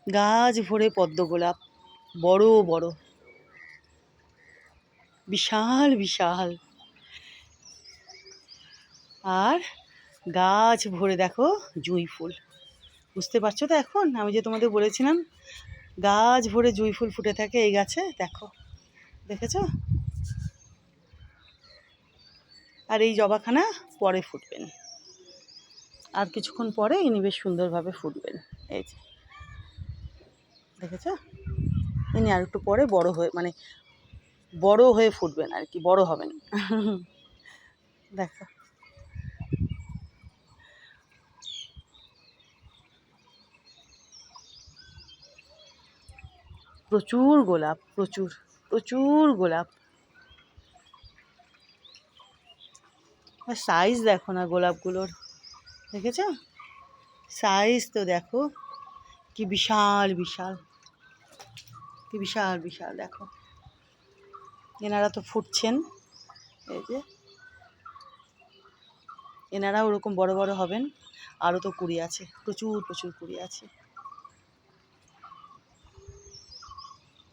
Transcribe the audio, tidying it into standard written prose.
গাছ ভরে পদ্ম গোলাপ, বড় বড়, বিশাল বিশাল। আর গাছ ভরে দেখো জুঁই ফুল। বুঝতে পারছো তো এখন? আমি যে তোমাদের বলেছিলাম গাছ ভরে জুঁই ফুল ফুটে থাকে এই গাছে, দেখো, দেখেছো? আর এই জবাখানা পরে ফুটবেন, আর কিছুক্ষণ পরে ইনি বেশ সুন্দরভাবে ফুটবেন। এই যে দেখেছো, ইনি আর একটু পরে বড় হয়ে, মানে বড় হয়ে ফুটবেন আর কি, বড় হবেন। দেখো, প্রচুর গোলাপ, প্রচুর প্রচুর গোলাপ। আর সাইজ দেখো না গোলাপগুলোর, দেখেছো? সাইজ তো দেখো, কি বিশাল বিশাল, কি বিশাল বিশাল। দেখো, এনারা তো ফুটছেন, এই যে এনারা ওরকম বড় বড় হবেন। আরও তো কুড়ি আছে, প্রচুর প্রচুর কুড়ি আছে।